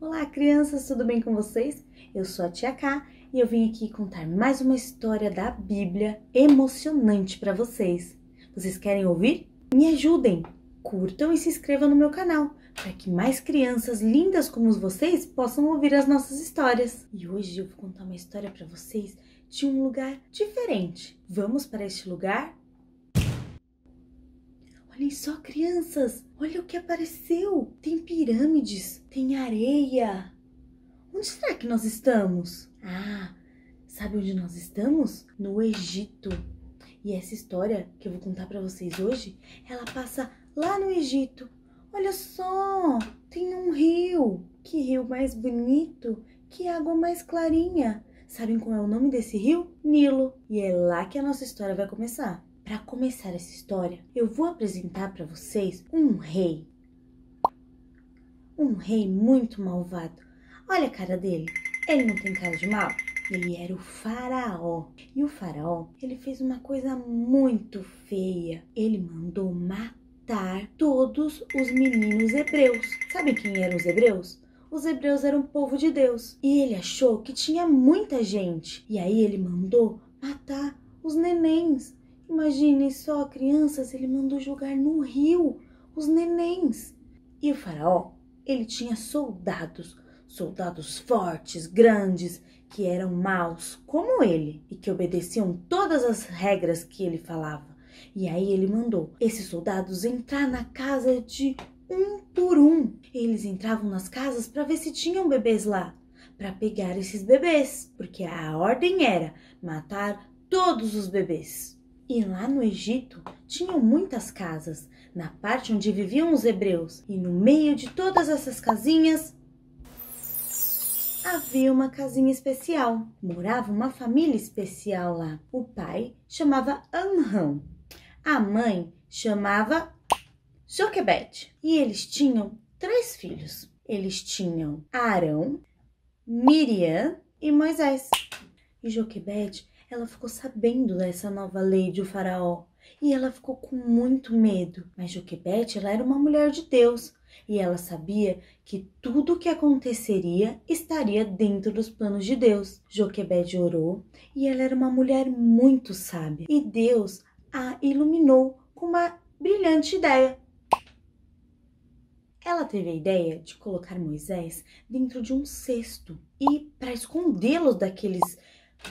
Olá, crianças, tudo bem com vocês? Eu sou a Tia Ká e eu vim aqui contar mais uma história da Bíblia emocionante para vocês. Vocês querem ouvir? Me ajudem! Curtam e se inscrevam no meu canal para que mais crianças lindas como vocês possam ouvir as nossas histórias. E hoje eu vou contar uma história para vocês de um lugar diferente. Vamos para este lugar? Olhem só, crianças! Olha o que apareceu! Tem pirâmides, tem areia. Onde será que nós estamos? Ah, sabe onde nós estamos? No Egito. E essa história que eu vou contar para vocês hoje, ela passa lá no Egito. Olha só, tem um rio. Que rio mais bonito, que água mais clarinha. Sabem qual é o nome desse rio? Nilo. E é lá que a nossa história vai começar. Para começar essa história, eu vou apresentar para vocês um rei. Um rei muito malvado. Olha a cara dele. Ele não tem cara de mal? Ele era o faraó. E o faraó, ele fez uma coisa muito feia. Ele mandou matar todos os meninos hebreus. Sabe quem eram os hebreus? Os hebreus eram o povo de Deus. E ele achou que tinha muita gente. E aí ele mandou matar os nenéns. Imaginem só, crianças, ele mandou jogar no rio os nenéns. E o faraó, ele tinha soldados fortes, grandes, que eram maus, como ele, e que obedeciam todas as regras que ele falava. E aí ele mandou esses soldados entrar na casa de um por um. Eles entravam nas casas para ver se tinham bebês lá, para pegar esses bebês, porque a ordem era matar todos os bebês. E lá no Egito tinham muitas casas, na parte onde viviam os hebreus. E no meio de todas essas casinhas, havia uma casinha especial. Morava uma família especial lá. O pai chamava Amrão. A mãe chamava Joquebede. E eles tinham 3 filhos. Eles tinham Arão, Miriam e Moisés. E Joquebede, ela ficou sabendo dessa nova lei de faraó e ela ficou com muito medo. Mas Joquebede, ela era uma mulher de Deus e ela sabia que tudo o que aconteceria estaria dentro dos planos de Deus. Joquebede orou e ela era uma mulher muito sábia e Deus a iluminou com uma brilhante ideia. Ela teve a ideia de colocar Moisés dentro de um cesto e para escondê-los daqueles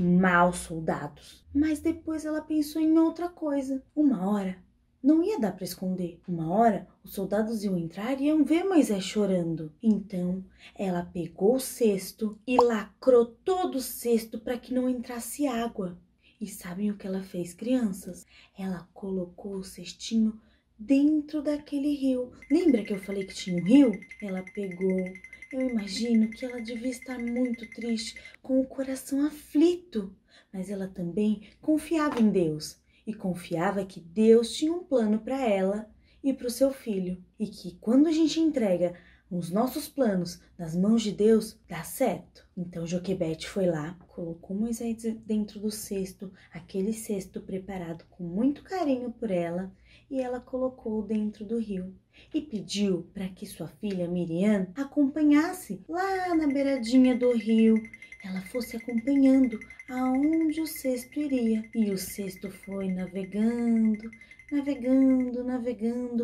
maus soldados. Mas depois ela pensou em outra coisa. Uma hora não ia dar para esconder. Uma hora os soldados iam entrar e iam ver Moisés chorando. Então ela pegou o cesto e lacrou todo o cesto para que não entrasse água. E sabem o que ela fez, crianças? Ela colocou o cestinho dentro daquele rio. Lembra que eu falei que tinha um rio? Ela pegou. Eu imagino que ela devia estar muito triste, com o coração aflito, mas ela também confiava em Deus e confiava que Deus tinha um plano para ela e para o seu filho e que quando a gente entrega os nossos planos nas mãos de Deus, dá certo. Então Joquebede foi lá, colocou Moisés dentro do cesto, aquele cesto preparado com muito carinho por ela, e ela colocou dentro do rio e pediu para que sua filha Miriam acompanhasse lá na beiradinha do rio. Ela fosse acompanhando aonde o cesto iria. E o cesto foi navegando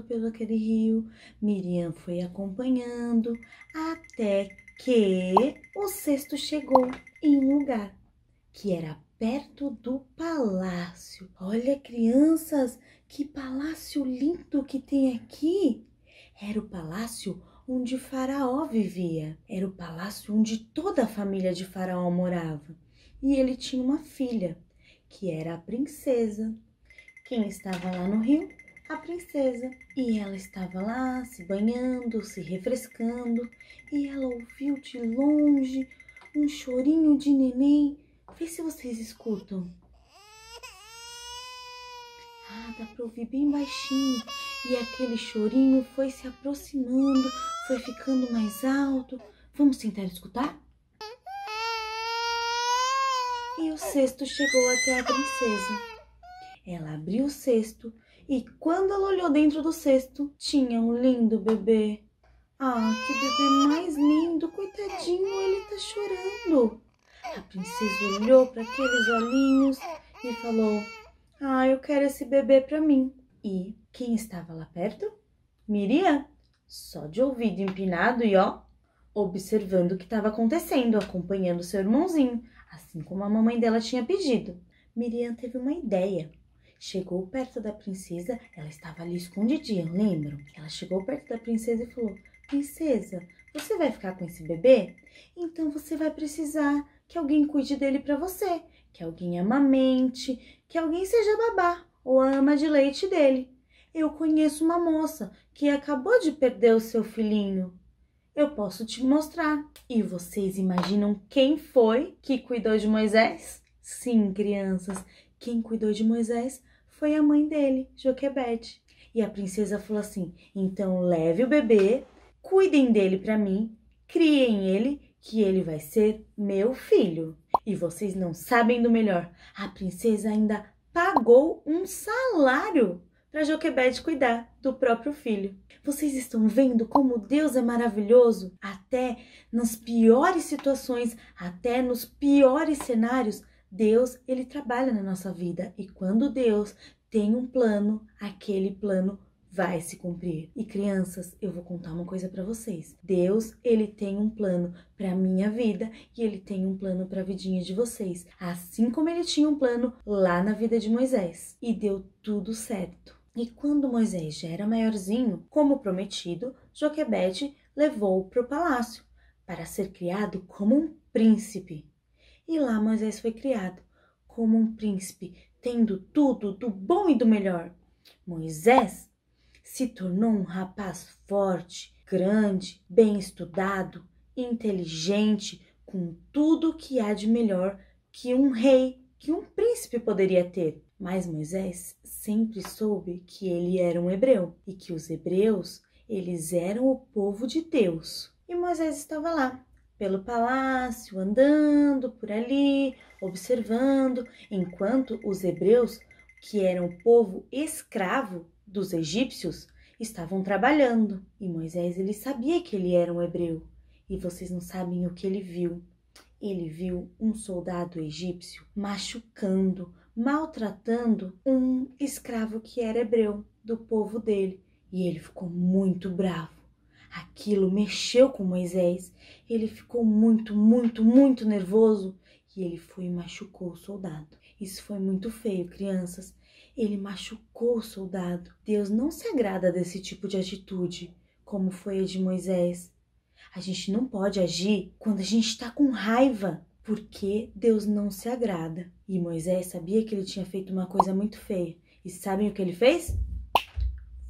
pelo aquele rio. Miriam foi acompanhando até que o cesto chegou em um lugar que era perto do palácio. Olha, crianças, que palácio lindo que tem aqui! Era o palácio onde Faraó vivia. Era o palácio onde toda a família de Faraó morava. E ele tinha uma filha, que era a princesa. Quem estava lá no rio? A princesa. E ela estava lá se banhando, se refrescando. E ela ouviu de longe um chorinho de neném. Vê se vocês escutam. Ah, dá para ouvir bem baixinho. E aquele chorinho foi se aproximando, foi ficando mais alto. Vamos tentar escutar? E o cesto chegou até a princesa. Ela abriu o cesto e quando ela olhou dentro do cesto, tinha um lindo bebê. Ah, que bebê mais lindo, coitadinho. tá chorando? A princesa olhou para aqueles olhinhos e falou: ah, eu quero esse bebê para mim. E quem estava lá perto? Miriam, só de ouvido empinado e observando o que estava acontecendo, acompanhando seu irmãozinho, assim como a mamãe dela tinha pedido. Miriam teve uma ideia. Chegou perto da princesa, ela estava ali escondidinha, lembram? Ela chegou perto da princesa e falou: princesa, você vai ficar com esse bebê? Então você vai precisar que alguém cuide dele para você, que alguém amamente, que alguém seja babá ou a ama de leite dele. Eu conheço uma moça que acabou de perder o seu filhinho. Eu posso te mostrar. E vocês imaginam quem foi que cuidou de Moisés? Sim, crianças, quem cuidou de Moisés foi a mãe dele, Joquebede. E a princesa falou assim: então leve o bebê, cuidem dele para mim, criem ele, que ele vai ser meu filho. E vocês não sabem do melhor, a princesa ainda pagou um salário para Joquebede cuidar do próprio filho. Vocês estão vendo como Deus é maravilhoso? Até nas piores situações, até nos piores cenários, Deus, ele trabalha na nossa vida. E quando Deus tem um plano, aquele plano vai se cumprir. E crianças, eu vou contar uma coisa para vocês. Deus, ele tem um plano para minha vida e ele tem um plano para a vidinha de vocês. Assim como ele tinha um plano lá na vida de Moisés. E deu tudo certo. E quando Moisés já era maiorzinho, como prometido, Joquebede levou-o para o palácio para ser criado como um príncipe. E lá Moisés foi criado como um príncipe, tendo tudo do bom e do melhor. Moisés se tornou um rapaz forte, grande, bem estudado, inteligente, com tudo que há de melhor que um rei, que um príncipe poderia ter. Mas Moisés sempre soube que ele era um hebreu e que os hebreus, eles eram o povo de Deus. E Moisés estava lá, pelo palácio, andando por ali, observando, enquanto os hebreus, que eram o povo escravo dos egípcios, estavam trabalhando. E Moisés, ele sabia que ele era um hebreu. E vocês não sabem o que ele viu. Ele viu um soldado egípcio machucando, maltratando um escravo que era hebreu, do povo dele. E ele ficou muito bravo. Aquilo mexeu com Moisés. Ele ficou muito nervoso. E ele foi e machucou o soldado. Isso foi muito feio, crianças. Ele machucou o soldado. Deus não se agrada desse tipo de atitude, como foi a de Moisés. A gente não pode agir quando a gente está com raiva, porque Deus não se agrada. E Moisés sabia que ele tinha feito uma coisa muito feia. E sabem o que ele fez?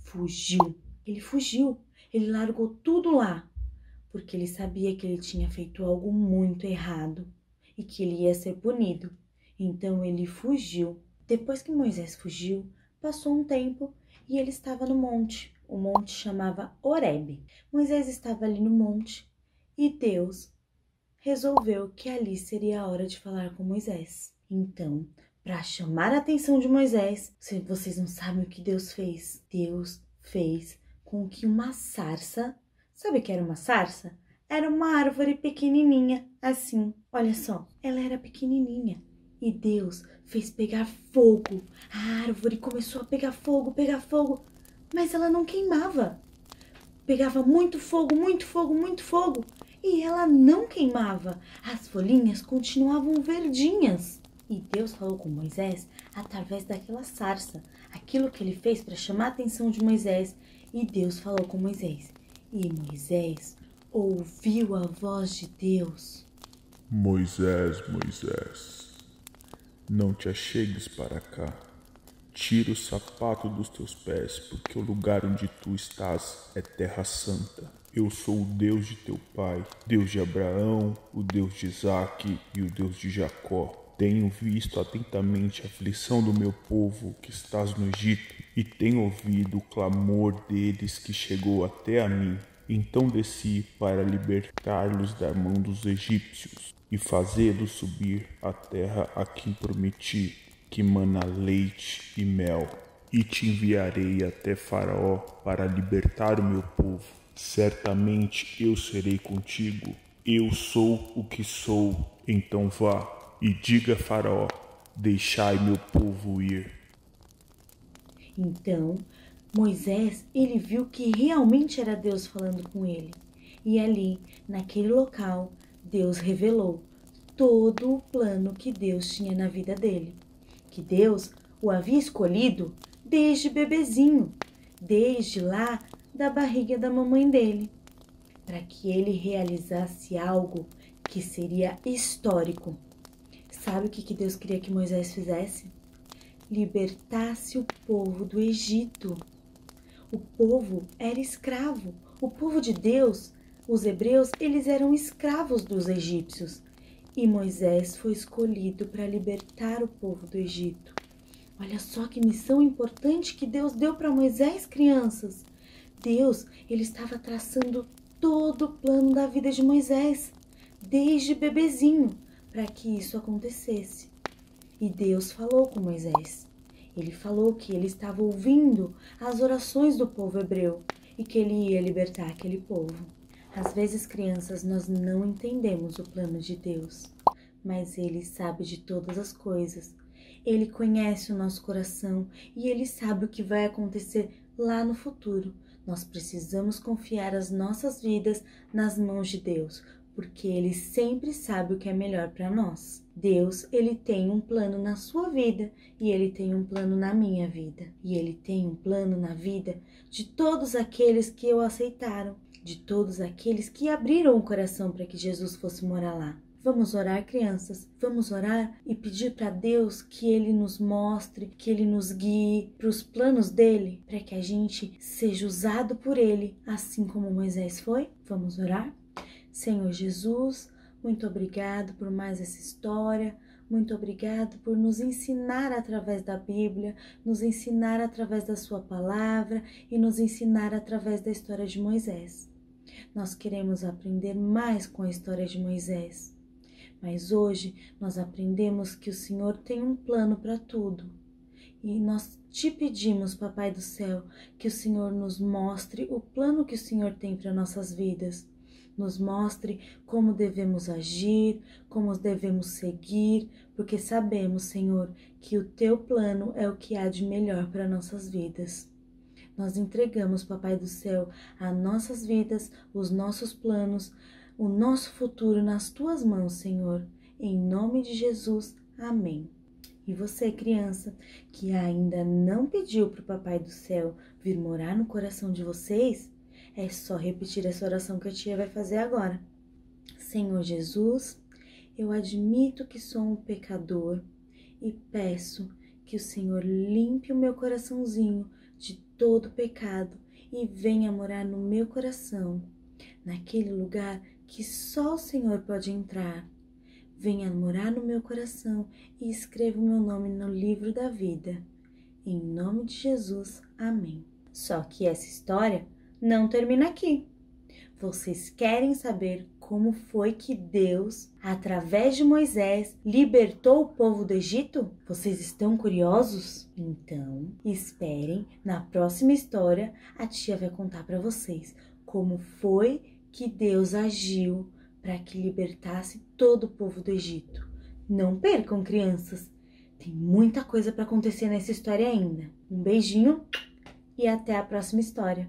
Fugiu. Ele fugiu. Ele largou tudo lá, porque ele sabia que ele tinha feito algo muito errado e que ele ia ser punido. Então ele fugiu. Depois que Moisés fugiu, passou um tempo e ele estava no monte. O monte chamava Horebe. Moisés estava ali no monte e Deus resolveu que ali seria a hora de falar com Moisés. Então, para chamar a atenção de Moisés, vocês não sabem o que Deus fez. Deus fez com que uma sarça, sabe o que era uma sarça? Era uma árvore pequenininha, assim. Olha só, ela era pequenininha. E Deus fez pegar fogo. A árvore começou a pegar fogo, mas ela não queimava. Pegava muito fogo, e ela não queimava. As folhinhas continuavam verdinhas. E Deus falou com Moisés através daquela sarça, aquilo que ele fez para chamar a atenção de Moisés. E Deus falou com Moisés. E Moisés ouviu a voz de Deus. Moisés, Moisés, não te achegues para cá. Tira o sapato dos teus pés, porque o lugar onde tu estás é terra santa. Eu sou o Deus de teu pai, Deus de Abraão, o Deus de Isaque e o Deus de Jacó. Tenho visto atentamente a aflição do meu povo que estás no Egito, e tenho ouvido o clamor deles que chegou até a mim. Então desci para libertá-los da mão dos egípcios e fazê-los subir à terra a quem prometi, que mana leite e mel. E te enviarei até Faraó para libertar o meu povo. Certamente eu serei contigo Eu sou o que sou, então vá e diga a Faraó, deixai meu povo ir. Então, Moisés, ele viu que realmente era Deus falando com ele. E ali, naquele local, Deus revelou todo o plano que Deus tinha na vida dele. Que Deus o havia escolhido desde bebezinho, desde lá da barriga da mamãe dele, para que ele realizasse algo que seria histórico. Sabe o que Deus queria que Moisés fizesse? Libertasse o povo do Egito. O povo era escravo. O povo de Deus, os hebreus, eles eram escravos dos egípcios. E Moisés foi escolhido para libertar o povo do Egito. Olha só que missão importante que Deus deu para Moisés, crianças. Deus, ele estava traçando todo o plano da vida de Moisés, desde bebezinho, para que isso acontecesse. E Deus falou com Moisés. Ele falou que ele estava ouvindo as orações do povo hebreu e que ele ia libertar aquele povo. Às vezes, crianças, nós não entendemos o plano de Deus, mas Ele sabe de todas as coisas. Ele conhece o nosso coração e Ele sabe o que vai acontecer lá no futuro. Nós precisamos confiar as nossas vidas nas mãos de Deus, porque Ele sempre sabe o que é melhor para nós. Deus, Ele tem um plano na sua vida e Ele tem um plano na minha vida. E Ele tem um plano na vida de todos aqueles que o aceitaram, de todos aqueles que abriram o coração para que Jesus fosse morar lá. Vamos orar, crianças? Vamos orar e pedir para Deus que Ele nos mostre, que Ele nos guie para os planos dEle, para que a gente seja usado por Ele, assim como Moisés foi? Vamos orar? Senhor Jesus, muito obrigado por mais essa história, muito obrigado por nos ensinar através da Bíblia, nos ensinar através da sua palavra e nos ensinar através da história de Moisés. Nós queremos aprender mais com a história de Moisés, mas hoje nós aprendemos que o Senhor tem um plano para tudo. E nós te pedimos, Papai do Céu, que o Senhor nos mostre o plano que o Senhor tem para nossas vidas. Nos mostre como devemos agir, como devemos seguir, porque sabemos, Senhor, que o teu plano é o que há de melhor para nossas vidas. Nós entregamos, Papai do Céu, as nossas vidas, os nossos planos, o nosso futuro nas tuas mãos, Senhor. Em nome de Jesus, amém. E você, criança, que ainda não pediu para o Papai do Céu vir morar no coração de vocês, é só repetir essa oração que a tia vai fazer agora. Senhor Jesus, eu admito que sou um pecador e peço que o Senhor limpe o meu coraçãozinho de todo pecado e venha morar no meu coração, naquele lugar que só o Senhor pode entrar. Venha morar no meu coração e escreva o meu nome no livro da vida. Em nome de Jesus, amém. Só que essa história não termina aqui. Vocês querem saber como foi que Deus, através de Moisés, libertou o povo do Egito? Vocês estão curiosos? Então, esperem, na próxima história, a tia vai contar para vocês como foi que Deus agiu para que libertasse todo o povo do Egito. Não percam, crianças! Tem muita coisa para acontecer nessa história ainda. Um beijinho e até a próxima história.